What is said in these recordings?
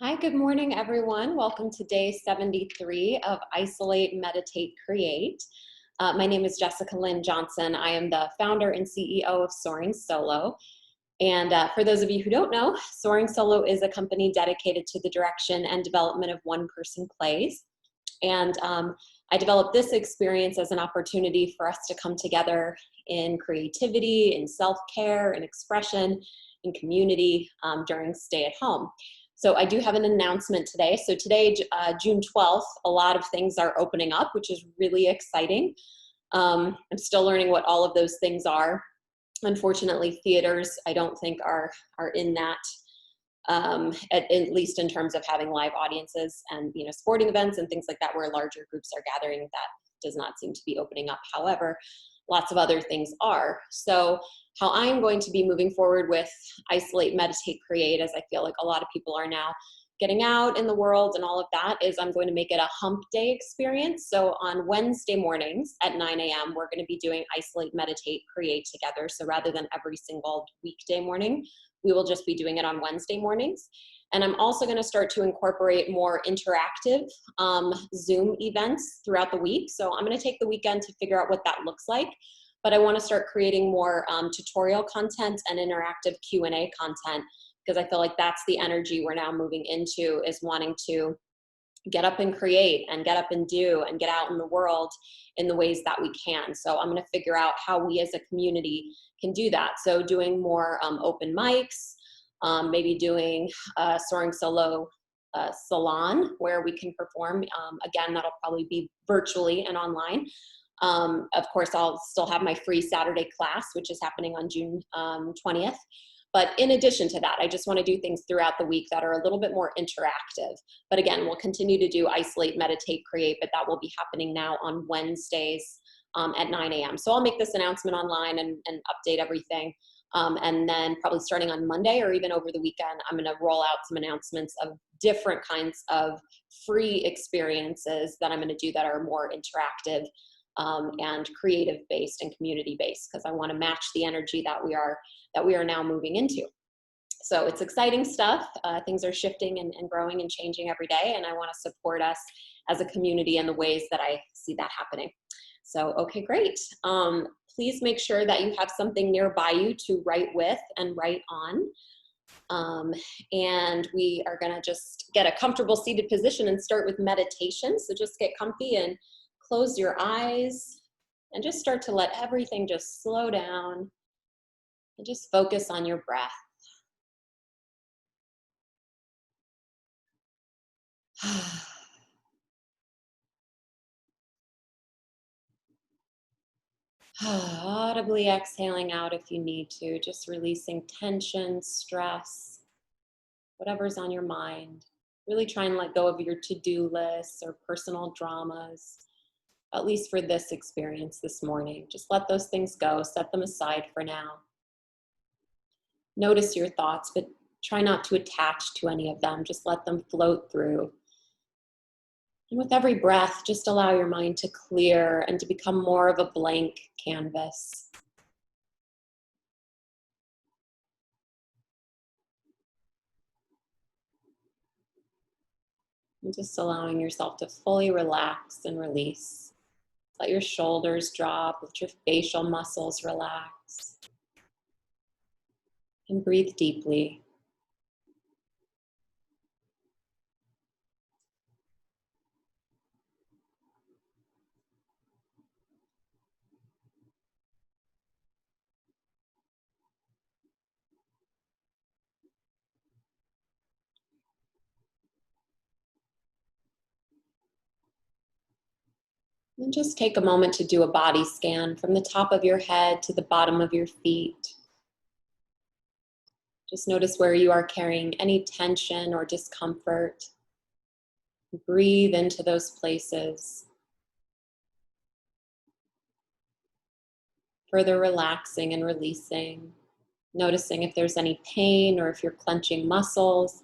Hi, good morning, everyone. Welcome to day 73 of Isolate, Meditate, Create. My name is Jessica Lynn Johnson. I am the founder and CEO of Soaring Solo. And for those of you who don't know, Soaring Solo is a company dedicated to the direction and development of one-person plays. And I developed this experience as an opportunity for us to come together in creativity, in self-care, in expression, in community during stay at home. So I do have an announcement today. So today, June 12th, a lot of things are opening up, which is really exciting. I'm still learning what all of those things are. Unfortunately, theaters, I don't think are in that, at least in terms of having live audiences and sporting events and things like that where larger groups are gathering. That does not seem to be opening up. However, lots of other things are. So how I'm going to be moving forward with Isolate, Meditate, Create, as I feel like a lot of people are now getting out in the world and all of that, is I'm going to make it a hump day experience. So on Wednesday mornings at 9 a.m., we're going to be doing Isolate, Meditate, Create together. So rather than every single weekday morning, we will just be doing it on Wednesday mornings. And I'm also going to start to incorporate more interactive Zoom events throughout the week. So I'm going to take the weekend to figure out what that looks like. But I want to start creating more tutorial content and interactive Q&A content, because I feel like that's the energy we're now moving into, is wanting to get up and create and get up and do and get out in the world in the ways that we can. So I'm going to figure out how we as a community can do that. So doing more open mics, maybe doing a Soaring Solo salon where we can perform. Again, that'll probably be virtually and online. Of course, I'll still have my free Saturday class, which is happening on June 20th. But in addition to that, I just want to do things throughout the week that are a little bit more interactive. But again, we'll continue to do Isolate, Meditate, Create, but that will be happening now on Wednesdays at 9 a.m. So I'll make this announcement online and update everything. And then probably starting on Monday or even over the weekend, I'm going to roll out some announcements of different kinds of free experiences that I'm going to do that are more interactive and creative based and community based, because I want to match the energy that we are now moving into. So it's exciting stuff. Things are shifting and growing and changing every day, and I want to support us as a community in the ways that I see that happening. So, okay, great. Please make sure that you have something nearby you to write with and write on. And we are going to just get a comfortable seated position and start with meditation. So just get comfy and close your eyes and just start to let everything just slow down and just focus on your breath. Audibly exhaling out if you need to, just releasing tension, stress, whatever's on your mind. Really try and let go of your to-do lists or personal dramas, at least for this experience this morning. Just let those things go, set them aside for now. Notice your thoughts, but try not to attach to any of them. Just let them float through. And with every breath, just allow your mind to clear and to become more of a blank canvas. And just allowing yourself to fully relax and release. Let your shoulders drop, let your facial muscles relax. And breathe deeply. And just take a moment to do a body scan from the top of your head to the bottom of your feet. Just notice where you are carrying any tension or discomfort. Breathe into those places. Further relaxing and releasing. Noticing if there's any pain or if you're clenching muscles.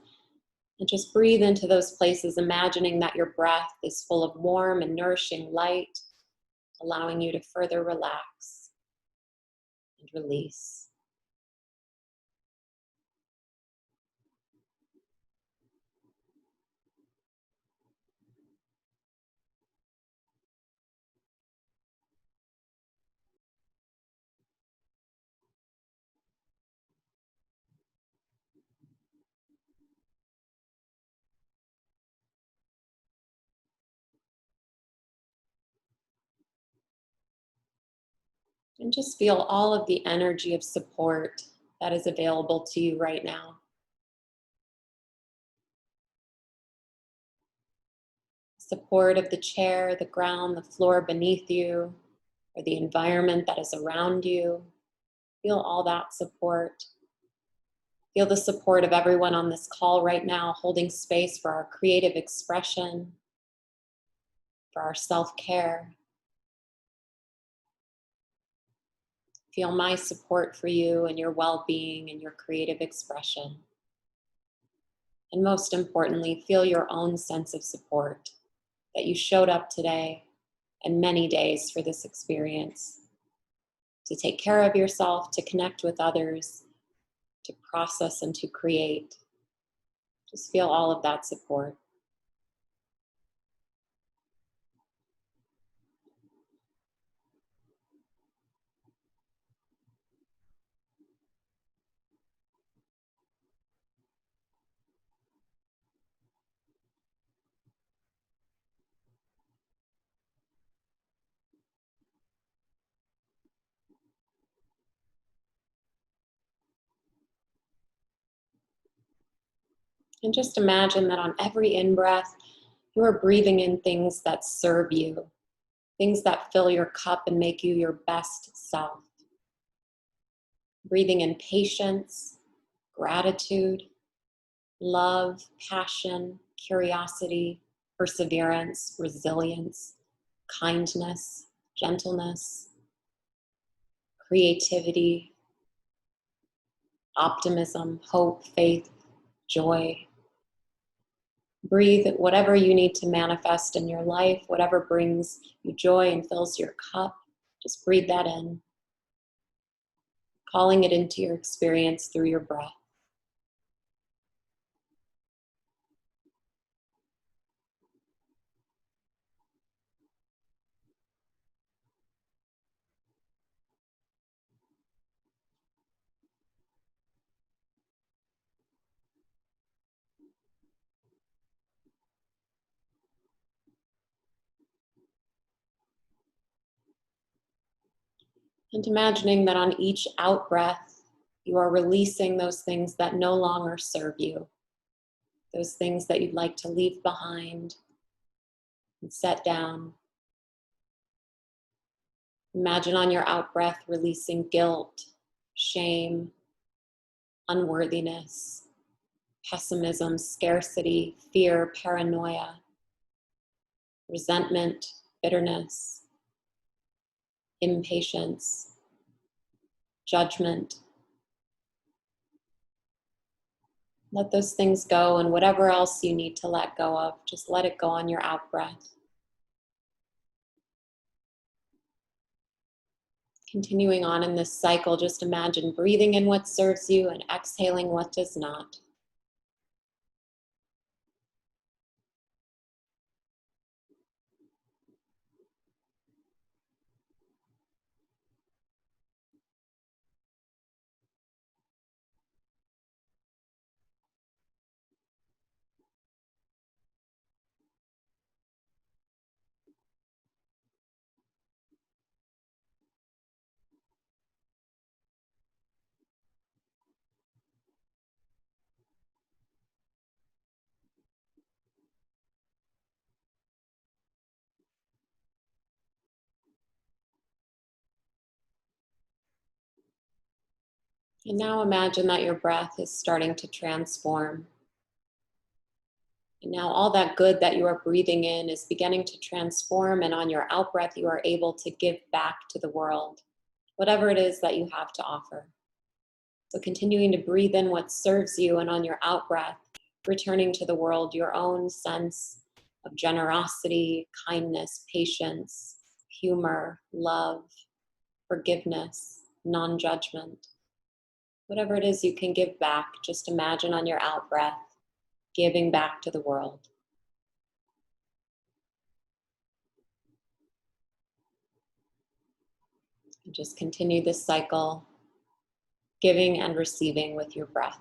And just breathe into those places, imagining that your breath is full of warm and nourishing light, allowing you to further relax and release. And just feel all of the energy of support that is available to you right now. Support of the chair, the ground, the floor beneath you, or the environment that is around you. Feel all that support. Feel the support of everyone on this call right now, holding space for our creative expression, for our self-care. Feel my support for you and your well-being and your creative expression. And most importantly, feel your own sense of support that you showed up today and many days for this experience, to take care of yourself, to connect with others, to process and to create. Just feel all of that support. And just imagine that on every in-breath, you are breathing in things that serve you, things that fill your cup and make you your best self. Breathing in patience, gratitude, love, passion, curiosity, perseverance, resilience, kindness, gentleness, creativity, optimism, hope, faith, joy. Breathe whatever you need to manifest in your life, whatever brings you joy and fills your cup. Just breathe that in, calling it into your experience through your breath. And imagining that on each out breath, you are releasing those things that no longer serve you, those things that you'd like to leave behind and set down. Imagine on your out breath releasing guilt, shame, unworthiness, pessimism, scarcity, fear, paranoia, resentment, bitterness, impatience, judgment. Let those things go, and whatever else you need to let go of, just let it go on your out breath. Continuing on in this cycle, just imagine breathing in what serves you and exhaling what does not. And now imagine that your breath is starting to transform. And now all that good that you are breathing in is beginning to transform, and on your out breath, you are able to give back to the world, whatever it is that you have to offer. So continuing to breathe in what serves you, and on your out breath, returning to the world your own sense of generosity, kindness, patience, humor, love, forgiveness, non-judgment. Whatever it is you can give back, just imagine on your out breath, giving back to the world. And just continue this cycle, giving and receiving with your breath.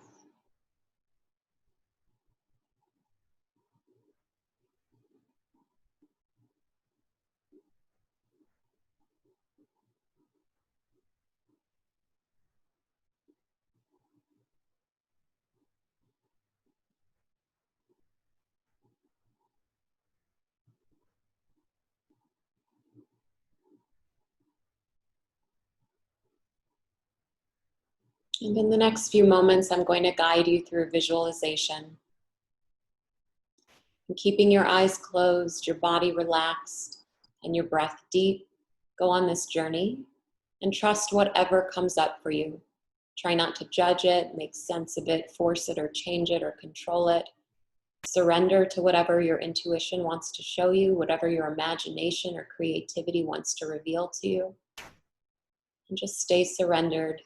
And in the next few moments, I'm going to guide you through visualization. And keeping your eyes closed, your body relaxed, and your breath deep, go on this journey and trust whatever comes up for you. Try not to judge it, make sense of it, force it or change it or control it. Surrender to whatever your intuition wants to show you, whatever your imagination or creativity wants to reveal to you. And just stay surrendered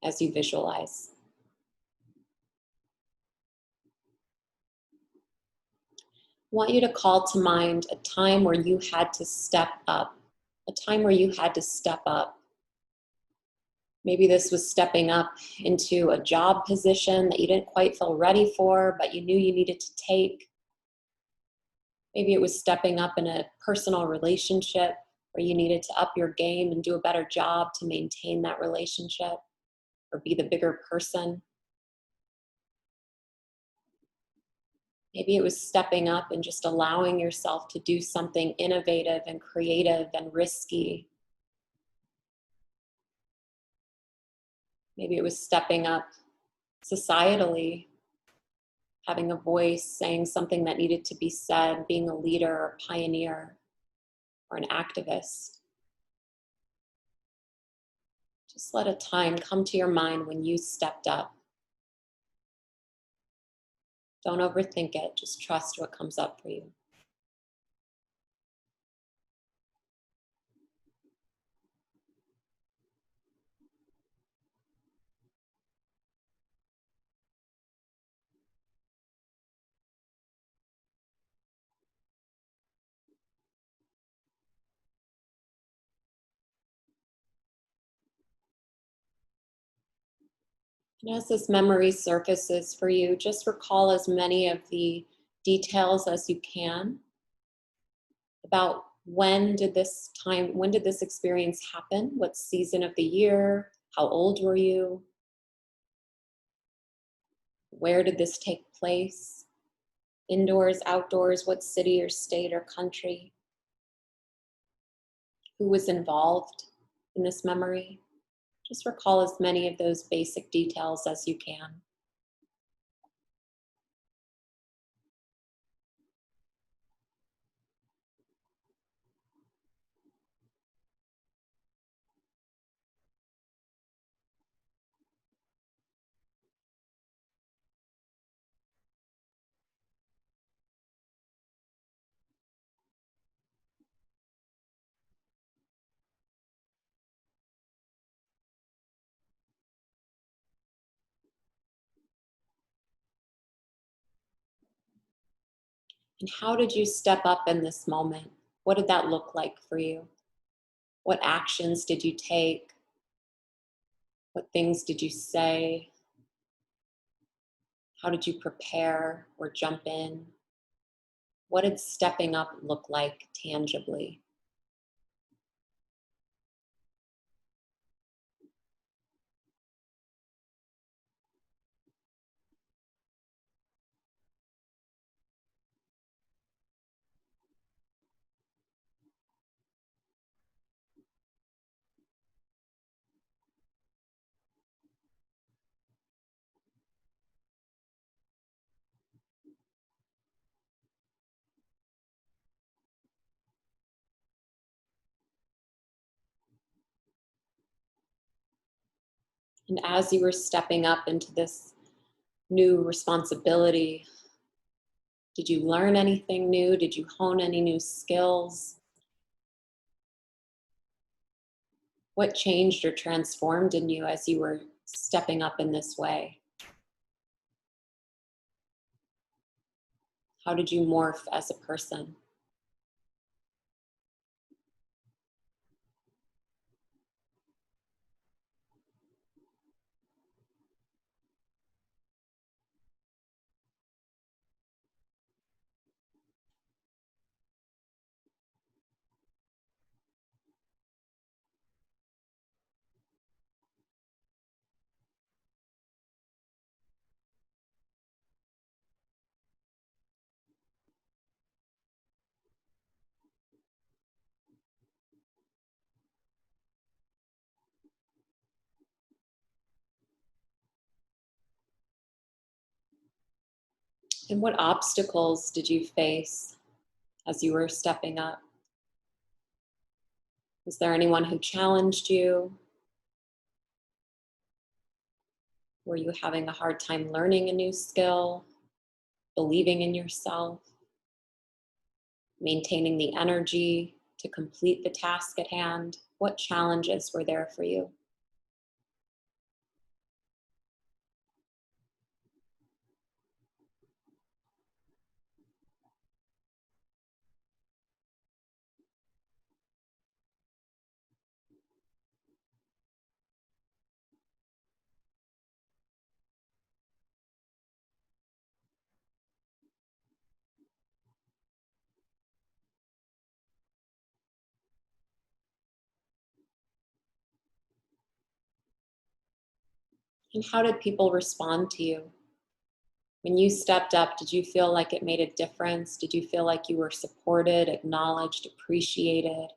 as you visualize. I want you to call to mind a time where you had to step up, a time where you had to step up. Maybe this was stepping up into a job position that you didn't quite feel ready for, but you knew you needed to take. Maybe it was stepping up in a personal relationship where you needed to up your game and do a better job to maintain that relationship or be the bigger person. Maybe it was stepping up and just allowing yourself to do something innovative and creative and risky. Maybe it was stepping up societally, having a voice, saying something that needed to be said, being a leader or a pioneer or an activist. Just let a time come to your mind when you stepped up. Don't overthink it, just trust what comes up for you. And as this memory surfaces for you, just recall as many of the details as you can about when did this experience happen? What season of the year? How old were you? Where did this take place? Indoors, outdoors, what city or state or country? Who was involved in this memory? Just recall as many of those basic details as you can. And how did you step up in this moment? What did that look like for you? What actions did you take? What things did you say? How did you prepare or jump in? What did stepping up look like tangibly? And as you were stepping up into this new responsibility, did you learn anything new? Did you hone any new skills? What changed or transformed in you as you were stepping up in this way? How did you morph as a person? And what obstacles did you face as you were stepping up? Was there anyone who challenged you? Were you having a hard time learning a new skill, believing in yourself, maintaining the energy to complete the task at hand? What challenges were there for you? And how did people respond to you? When you stepped up, did you feel like it made a difference? Did you feel like you were supported, acknowledged, appreciated?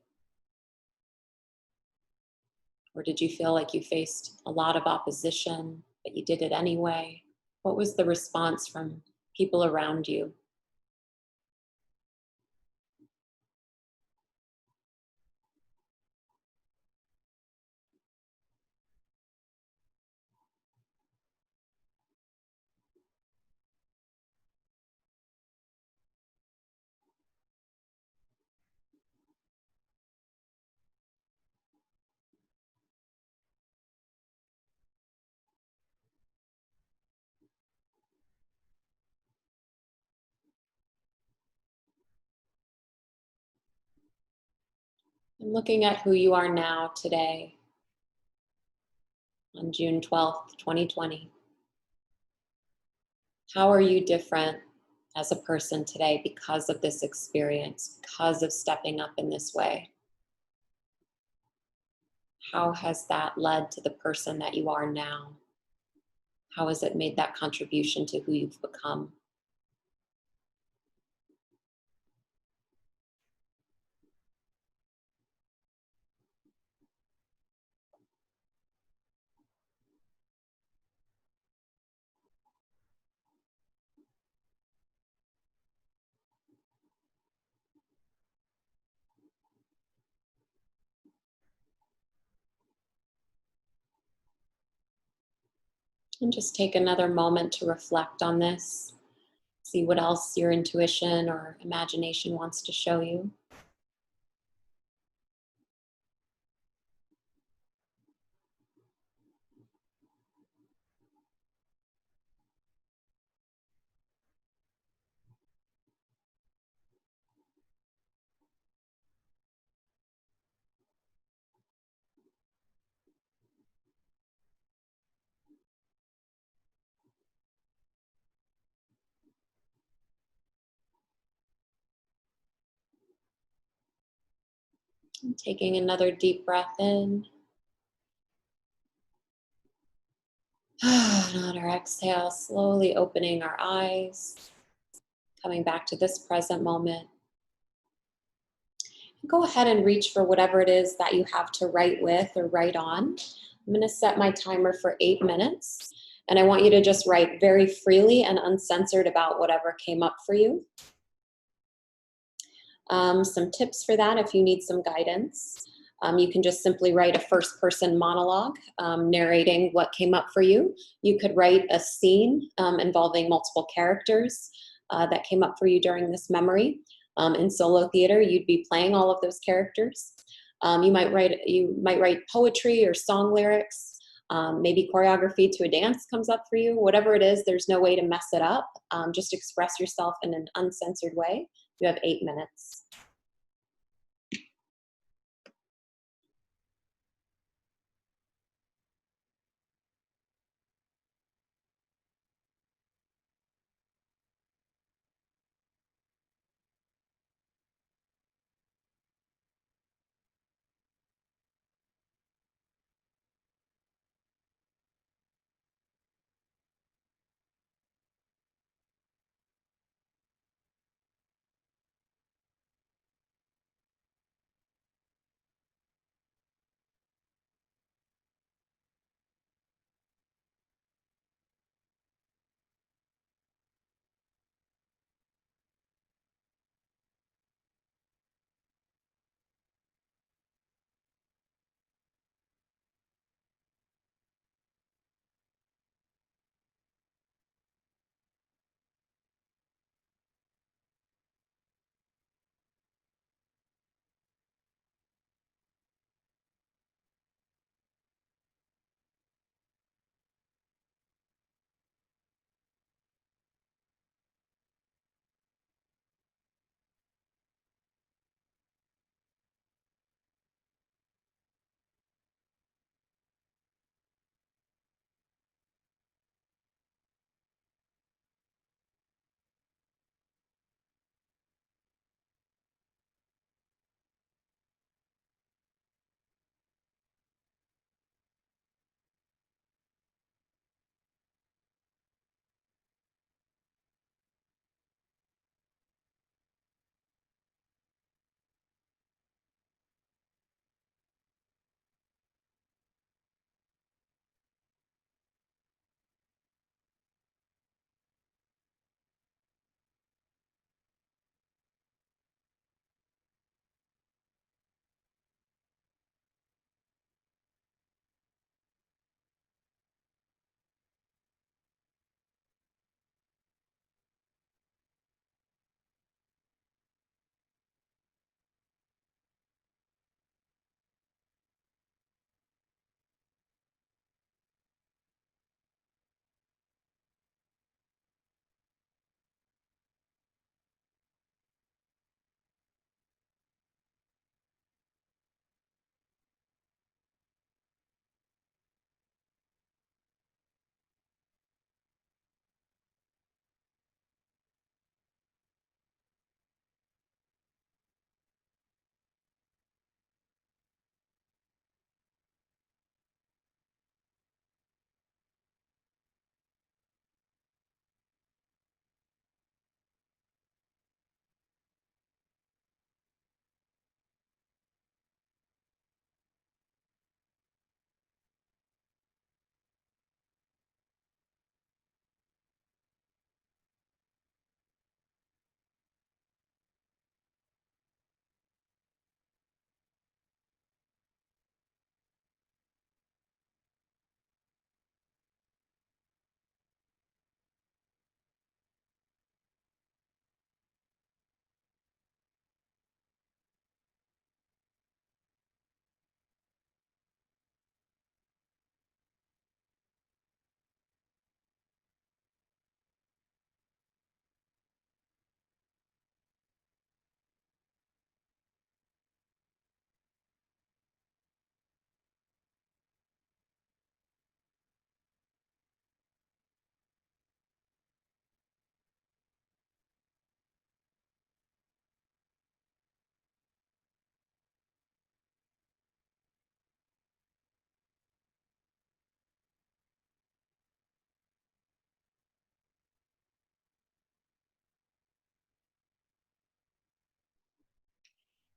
Or did you feel like you faced a lot of opposition, but you did it anyway? What was the response from people around you? And looking at who you are now today on June 12th, 2020, how are you different as a person today because of this experience, because of stepping up in this way? How has that led to the person that you are now? How has it made that contribution to who you've become? And just take another moment to reflect on this. See what else your intuition or imagination wants to show you. And taking another deep breath in. And on our exhale, slowly opening our eyes, coming back to this present moment. Go ahead and reach for whatever it is that you have to write with or write on. I'm going to set my timer for 8 minutes. And I want you to just write very freely and uncensored about whatever came up for you. Some tips for that if you need some guidance. You can just simply write a first person monologue narrating what came up for you. You could write a scene involving multiple characters that came up for you during this memory. In solo theater, you'd be playing all of those characters. You might write poetry or song lyrics. Maybe choreography to a dance comes up for you. Whatever it is, there's no way to mess it up. Just express yourself in an uncensored way. You have 8 minutes.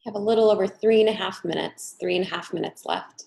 have a little over 3.5 minutes, 3.5 minutes left.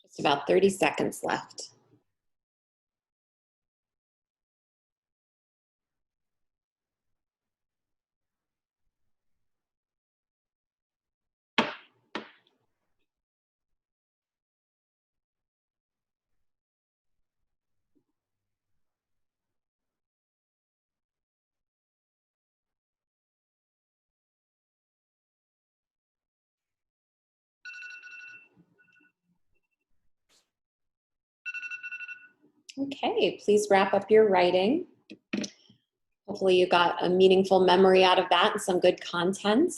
Just about 30 seconds left. Okay, please wrap up your writing. Hopefully you got a meaningful memory out of that and some good content.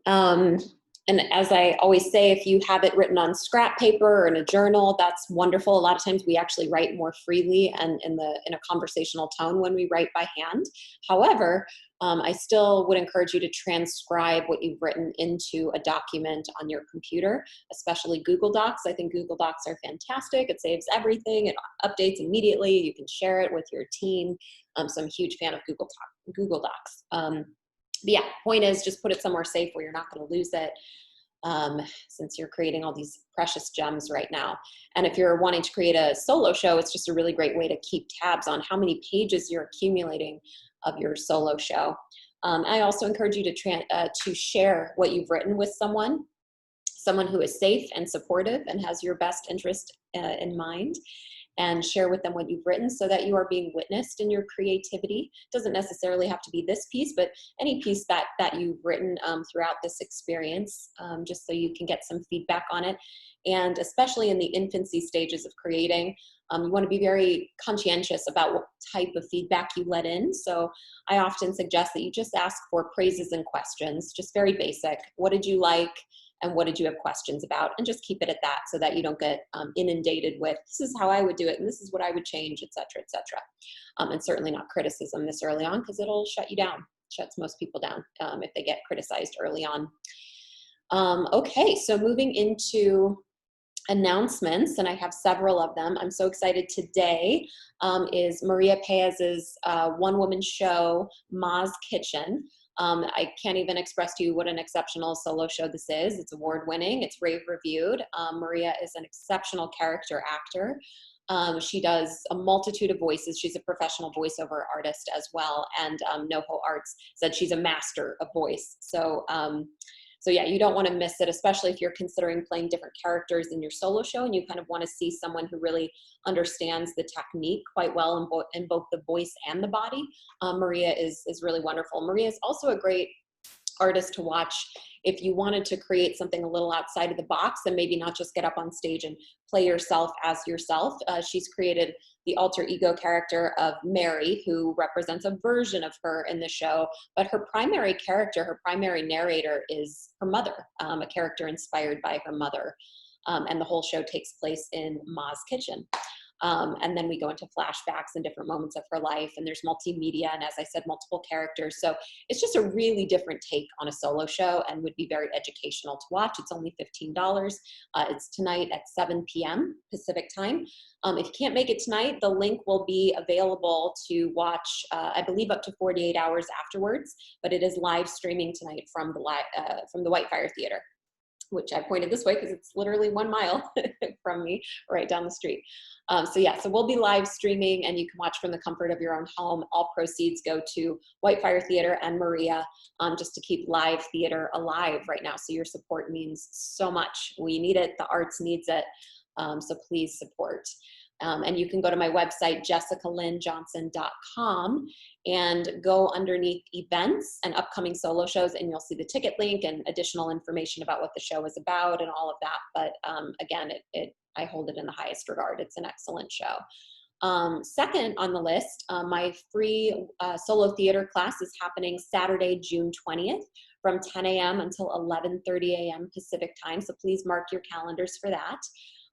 And as I always say, if you have it written on scrap paper or in a journal, that's wonderful. A lot of times we actually write more freely and in a conversational tone when we write by hand. However, I still would encourage you to transcribe what you've written into a document on your computer, especially Google Docs. I think Google Docs are fantastic. It saves everything. It updates immediately. You can share it with your team. So I'm a huge fan of Google Docs. But yeah, point is just put it somewhere safe where you're not going to lose it, since you're creating all these precious gems right now. And if you're wanting to create a solo show, it's just a really great way to keep tabs on how many pages you're accumulating of your solo show. I also encourage you to share what you've written with someone who is safe and supportive and has your best interest in mind. and share with them what you've written so that you are being witnessed in your creativity. It doesn't necessarily have to be this piece, but any piece that you've written throughout this experience, just so you can get some feedback on it. And especially in the infancy stages of creating, you want to be very conscientious about what type of feedback you let in. So I often suggest that you just ask for praises and questions, just very basic. What did you like? And what did you have questions about? And just keep it at that so that you don't get inundated with, this is how I would do it, and this is what I would change, et cetera, et cetera. And certainly not criticism this early on, because it'll shut you down, shuts most people down if they get criticized early on. Okay, so moving into announcements, and I have several of them. I'm so excited. Today is Maria Paez's one-woman show, Ma's Kitchen. I can't even express to you what an exceptional solo show this is. It's award-winning, it's rave-reviewed. Maria is an exceptional character actor. She does a multitude of voices. She's a professional voiceover artist as well, and NoHo Arts said she's a master of voice. So yeah, you don't want to miss it, especially if you're considering playing different characters in your solo show and you kind of want to see someone who really understands the technique quite well in both the voice and the body. Maria is really wonderful. Maria is also a great artist to watch if you wanted to create something a little outside of the box and maybe not just get up on stage and play yourself as yourself. She's created the alter ego character of Mary, who represents a version of her in the show, but her primary character, her primary narrator is her mother, a character inspired by her mother. And the whole show takes place in Ma's kitchen. And then we go into flashbacks and different moments of her life, and there's multimedia, and as I said, multiple characters. So it's just a really different take on a solo show and would be very educational to watch. It's only $15. It's tonight at 7 p.m. Pacific time. If you can't make it tonight, the link will be available to watch, I believe, up to 48 hours afterwards, but it is live streaming tonight from the Whitefire Theater, which I pointed this way because it's literally 1 mile from me, right down the street. So we'll be live streaming, and you can watch from the comfort of your own home. All proceeds go to Whitefire Theater and Maria, just to keep live theater alive right now. So your support means so much. We need it, the arts needs it, so please support. And you can go to my website, jessicalynjohnson.com, and go underneath events and upcoming solo shows, and you'll see the ticket link and additional information about what the show is about and all of that. But again, I hold it in the highest regard. It's an excellent show. Second on the list, my free solo theater class is happening Saturday, June 20th from 10 a.m. until 11:30 a.m. Pacific time. So please mark your calendars for that.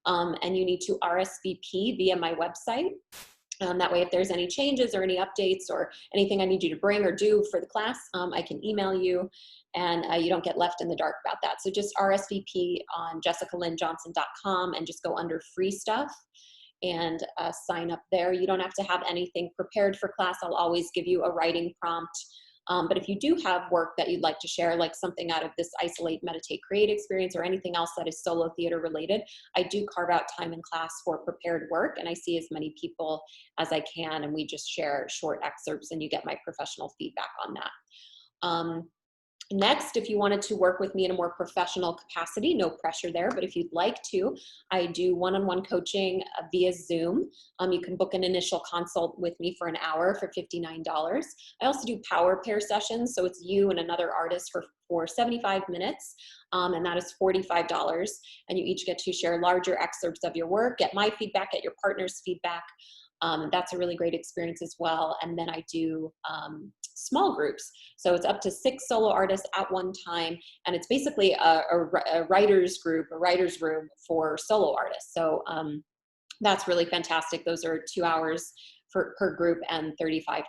And you need to RSVP via my website. That way, if there's any changes or any updates or anything I need you to bring or do for the class, I can email you, and you don't get left in the dark about that. So just RSVP on jessicalynjohnson.com and just go under free stuff and sign up there. You don't have to have anything prepared for class. I'll always give you a writing prompt. But if you do have work that you'd like to share, like something out of this Isolate, Meditate, Create experience or anything else that is solo theater related, I do carve out time in class for prepared work, and I see as many people as I can, and we just share short excerpts and you get my professional feedback on that. Next, if you wanted to work with me in a more professional capacity, no pressure there, but if you'd like to, I do one-on-one coaching via Zoom. You can book an initial consult with me for an hour for $59. I also do power pair sessions, so it's you and another artist for 75 minutes, and that is $45. And you each get to share larger excerpts of your work, get my feedback, get your partner's feedback. That's a really great experience as well. And then I do small groups. So it's up to 6 solo artists at one time. And it's basically a writer's group, a writer's room for solo artists. So that's really fantastic. Those are 2 hours per group and $35.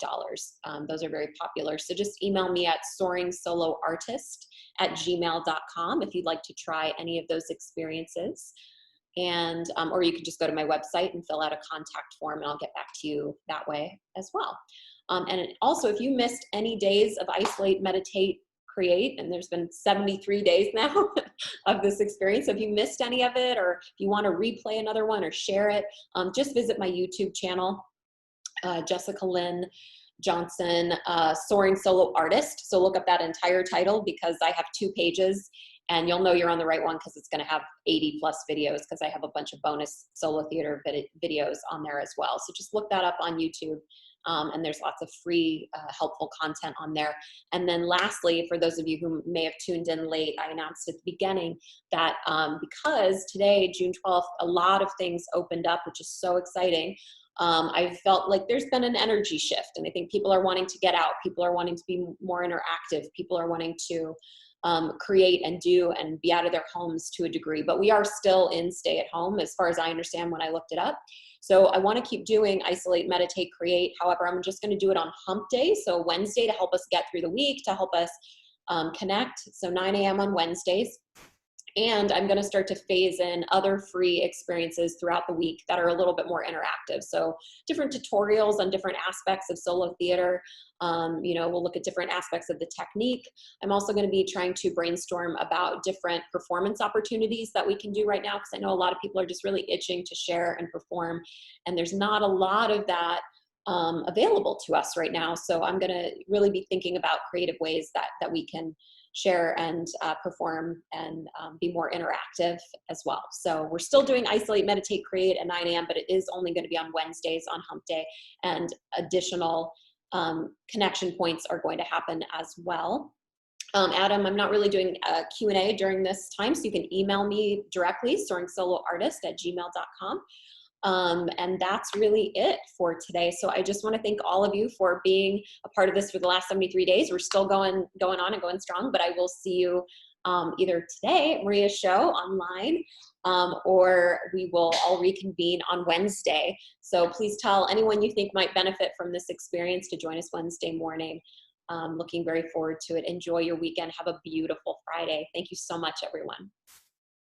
Those are very popular. So just email me at soringsoloartist@gmail.com if you'd like to try any of those experiences. And, or you can just go to my website and fill out a contact form, and I'll get back to you that way as well. And also, if you missed any days of Isolate, Meditate, Create, and there's been 73 days now of this experience, so if you missed any of it, or if you want to replay another one or share it, just visit my YouTube channel, Jessica Lynn Johnson, Soaring Solo Artist. So look up that entire title because I have 2 pages. And you'll know you're on the right one because it's going to have 80 plus videos, because I have a bunch of bonus solo theater videos on there as well. So just look that up on YouTube. And there's lots of free, helpful content on there. And then lastly, for those of you who may have tuned in late, I announced at the beginning that because today, June 12th, a lot of things opened up, which is so exciting. I felt like there's been an energy shift, and I think people are wanting to get out. People are wanting to be more interactive. People are wanting to create and do and be out of their homes to a degree, but we are still in stay at home as far as I understand when I looked it up. So I want to keep doing Isolate, Meditate, Create. However, I'm just going to do it on hump day. So Wednesday, to help us get through the week, to help us connect. So 9 a.m. on Wednesdays. And I'm going to start to phase in other free experiences throughout the week that are a little bit more interactive. So different tutorials on different aspects of solo theater. We'll look at different aspects of the technique. I'm also going to be trying to brainstorm about different performance opportunities that we can do right now, because I know a lot of people are just really itching to share and perform. And there's not a lot of that available to us right now. So I'm going to really be thinking about creative ways that we can share and perform and be more interactive as well. So we're still doing Isolate, Meditate, Create at 9 a.m., but it is only going to be on Wednesdays on hump day, and additional connection points are going to happen as well. Adam, I'm not really doing a Q&A during this time, so you can email me directly, soaringsoloartist@gmail.com. And that's really it for today. So I just want to thank all of you for being a part of this for the last 73 days. We're still going on and going strong, but I will see you either today at Maria's show online, or we will all reconvene on Wednesday. So please tell anyone you think might benefit from this experience to join us Wednesday morning. Looking very forward to it. Enjoy your weekend. Have a beautiful Friday. Thank you so much, everyone.